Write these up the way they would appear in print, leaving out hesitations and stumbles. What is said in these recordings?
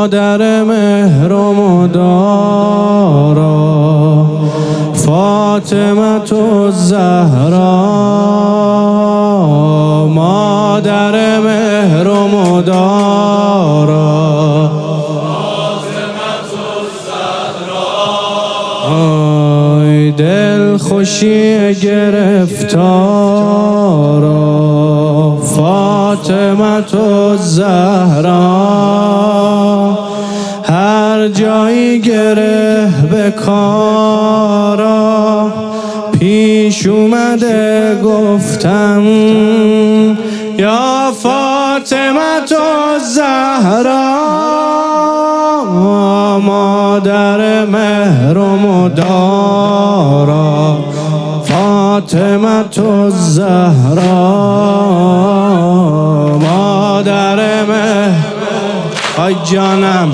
مادر مهر و مدارا فاطمة الزهرا، مادر مهر و مدارا فاطمة الزهرا. آی دل خوشی گرفتارا فاطمة الزهرا، هر جایی گره به کارا پیش اومده گفتم یا فاطمة الزهرا، مادر مهر و مدارا فاطمة الزهرا، مادر مهر. آی جانم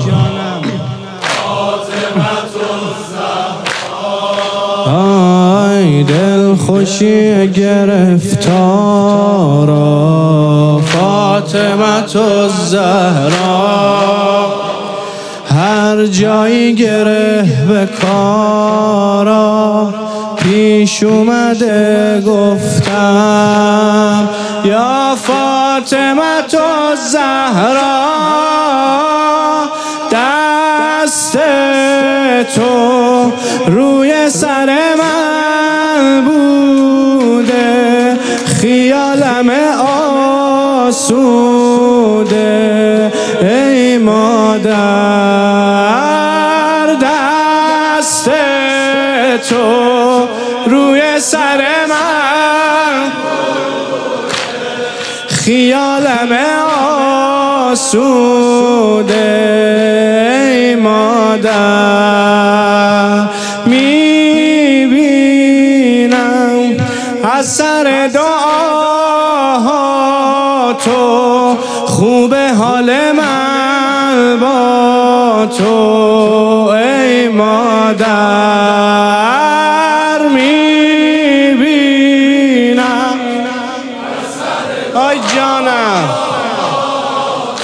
آی دل خوشی گرفتارا فاطمة الزهرا، هر جایی گره به کارا پیش اومده گفتم یا فاطمة الزهرا، دست تو روی سر من بوده خیالم آسوده، ای مادر دست تو روی سر من خیالم آسوده، ای مادر میبینم اثر دعاها تو، خوب حال من با تو، ای مادر میبینم آی جانم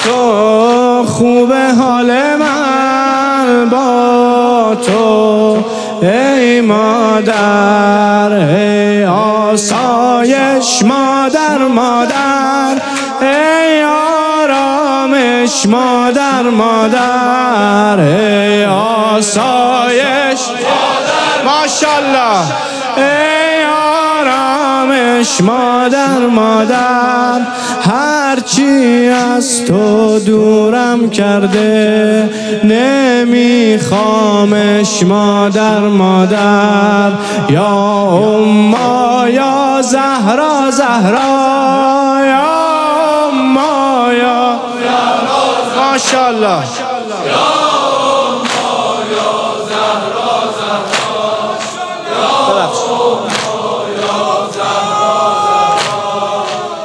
تو، خوب حال من با تو، ای مادر، ای آسایش مادر مادر، ای آرامش مادر مادر، ای آسایش مادر ماشاءالله، ای آرامش مادر مادر، هرچی از تو دورم کرده نمیخوامش مادر مادر، یا اما یا زهرا زهرا، یا اما یا ماشاءالله،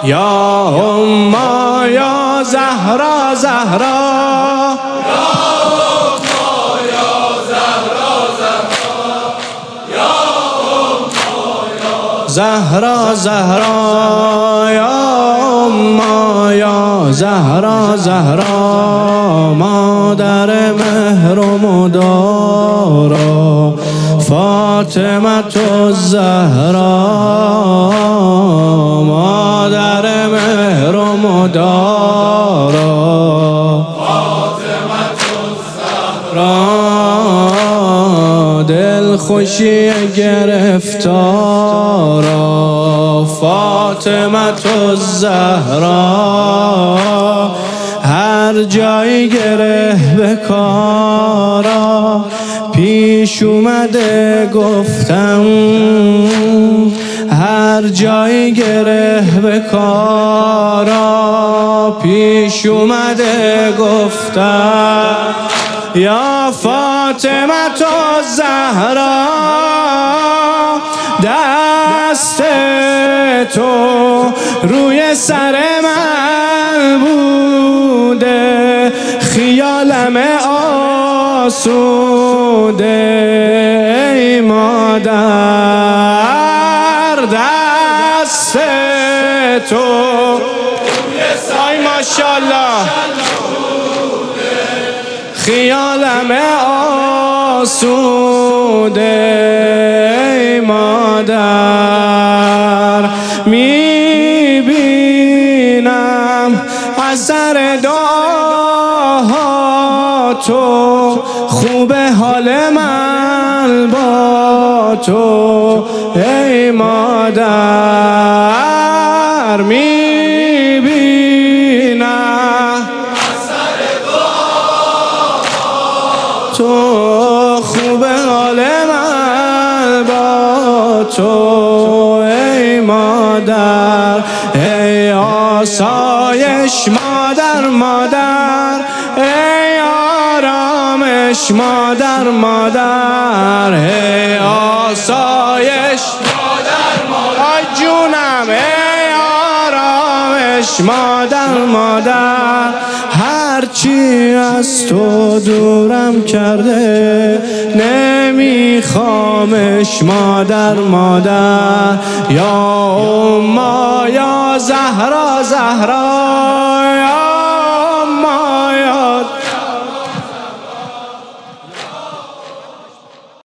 یا اما یا زهرا زهرا، یا اما یا زهرا زهرا، زهرا زهرا، یا اما یا زهرا زهرا، مادر مهر و مدارا فاطمة الزهرا، مادر مهر و مدارا فاطمة الزهرا، دل خوشی گرفتارا فاطمة الزهرا، هر جایی گره به کارا پیش اومده گفتم، هر جایی گره به کارا پیش اومده گفتم یا فاطمة الزهرا، دست تو روی سر من بوده خیالم آسوده، ای مادر دست تو ای ماشاءالله خیالم آسوده مادر، میبینم اثر دعاها تو، خوب حال من با تو ای مادر، میبینم اثر دعاها تو، خوب حال من با تو ای مادر، ای آسایش مادر مادر، ای آرامش مادر مادر، ای آسایش مادر مادر، آی جونم ای آرامش مادر مادر، هرچی از تو دورم کرده نمیخوامش مادر مادر، یا اما یا زهرا زهرا